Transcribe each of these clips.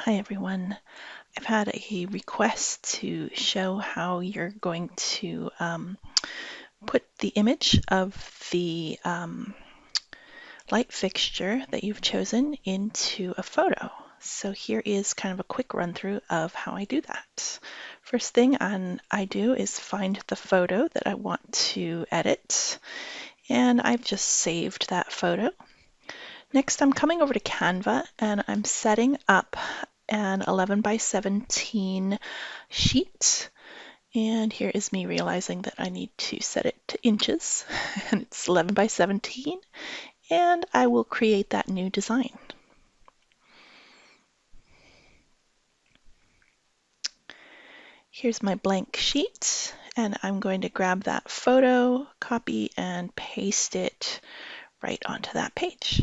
Hi everyone. I've had a request to show how you're going to put the image of the light fixture that you've chosen into a photo. So here is kind of a quick run through of how I do that. First thing I do is find the photo that I want to edit, and I've just saved that photo. Next, I'm coming over to Canva and I'm setting up an 11 by 17 sheet. And here is me realizing that I need to set it to inches, and it's 11 by 17, and I will create that new design. Here's my blank sheet, and I'm going to grab that photo, copy, and paste it right onto that page.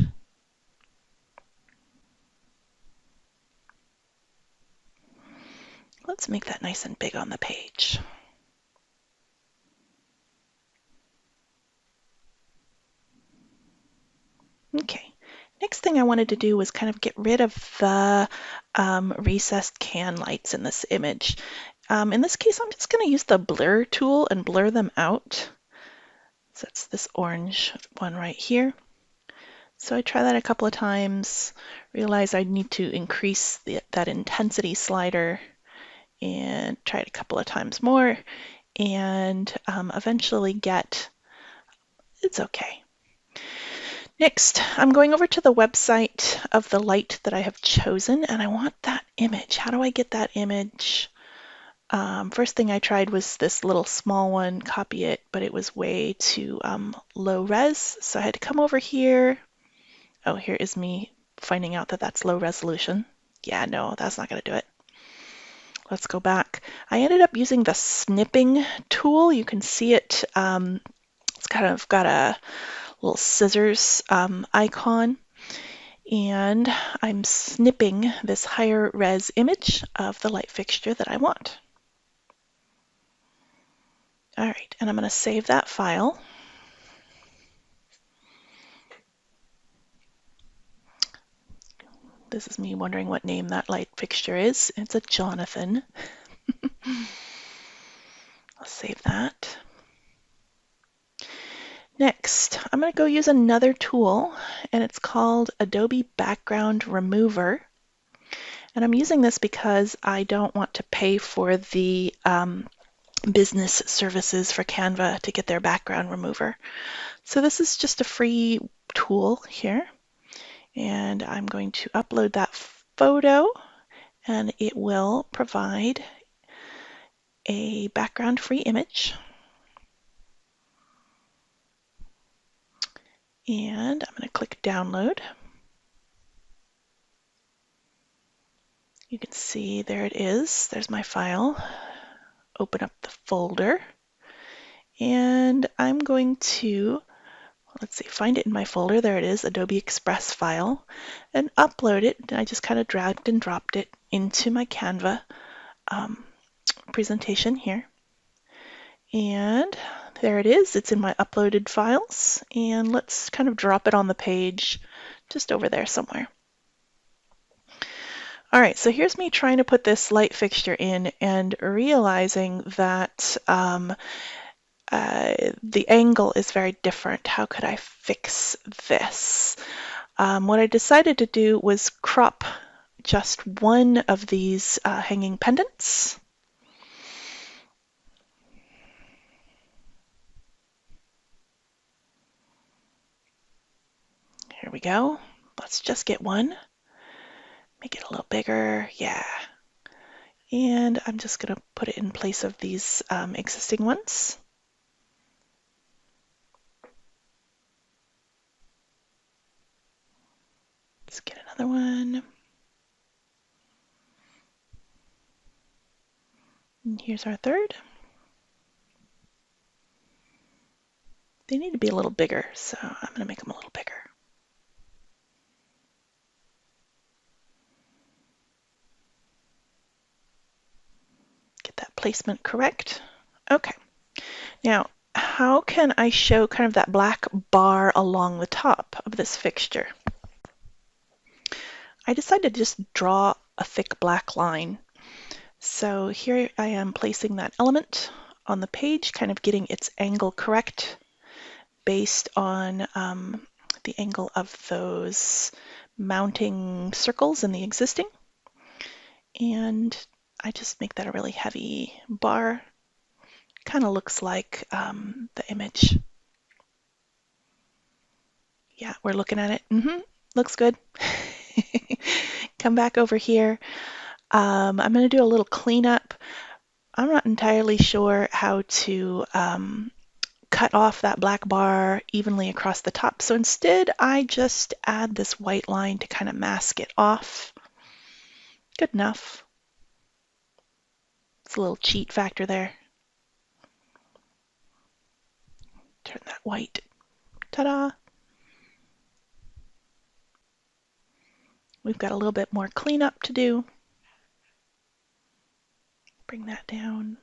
Let's make that nice and big on the page. Okay, next thing I wanted to do was kind of get rid of the recessed can lights in this image. In this case, I'm just going to use the blur tool and blur them out. So that's this orange one right here. So I try that a couple of times, realize I need to increase that intensity slider, and try it a couple of times more, and eventually it's okay. Next, I'm going over to the website of the light that I have chosen, and I want that image. How do I get that image? First thing I tried was this little small one, copy it, but it was way too low res, so I had to come over here. Oh, here is me finding out that that's low resolution. Yeah, no, that's not going to do it. Let's go back. I ended up using the snipping tool. You can see it. It's kind of got a little scissors icon, and I'm snipping this higher res image of the light fixture that I want. All right, and I'm going to save that file. This is me wondering what name that light fixture is. It's a Jonathan. I'll save that. Next, I'm going to go use another tool, and it's called Adobe Background Remover. And I'm using this because I don't want to pay for the business services for Canva to get their background remover. So this is just a free tool here, and I'm going to upload that photo, and it will provide a background-free image. And I'm going to click download. You can see there it is. There's my file. Open up the folder. And I'm going to, let's see, find it in my folder. There it is, Adobe Express file, and upload it. And I just kind of dragged and dropped it into my Canva presentation here. And there it is. It's in my uploaded files. And let's kind of drop it on the page just over there somewhere. All right, so here's me trying to put this light fixture in and realizing that the angle is very different. How could I fix this? What I decided to do was crop just one of these hanging pendants. Here we go. Let's just get one. Make it a little bigger. Yeah. And I'm just going to put it in place of these existing ones. Let's get another one. And here's our third. They need to be a little bigger, so I'm going to make them a little bigger. Get that placement correct. Okay. Now, how can I show kind of that black bar along the top of this fixture? I decided to just draw a thick black line. So here I am placing that element on the page, kind of getting its angle correct based on the angle of those mounting circles in the existing. And I just make that a really heavy bar. Kind of looks like the image. Yeah, we're looking at it. Looks good. Come back over here. I'm going to do a little cleanup. I'm not entirely sure how to cut off that black bar evenly across the top. So instead, I just add this white line to kind of mask it off. Good enough. It's a little cheat factor there. Turn that white. Ta-da! We've got a little bit more cleanup to do. Bring that down.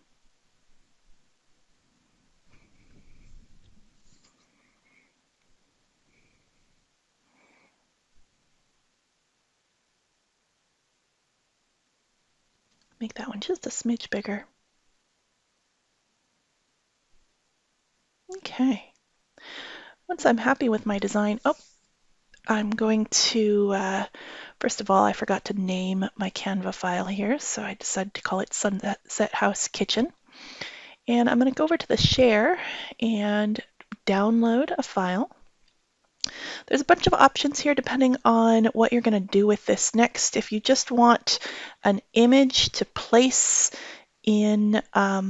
Make that one just a smidge bigger. Okay. Once I'm happy with my design, I'm going to, first of all, I forgot to name my Canva file here, so I decided to call it Sunset House Kitchen. And I'm going to go over to the share and download a file. There's a bunch of options here depending on what you're going to do with this next. If you just want an image to place in a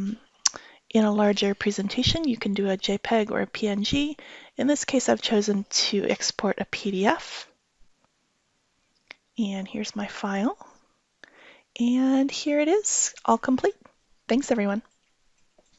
larger presentation, you can do a JPEG or a PNG. In this case, I've chosen to export a PDF. And here's my file. And here it is, all complete. Thanks, everyone.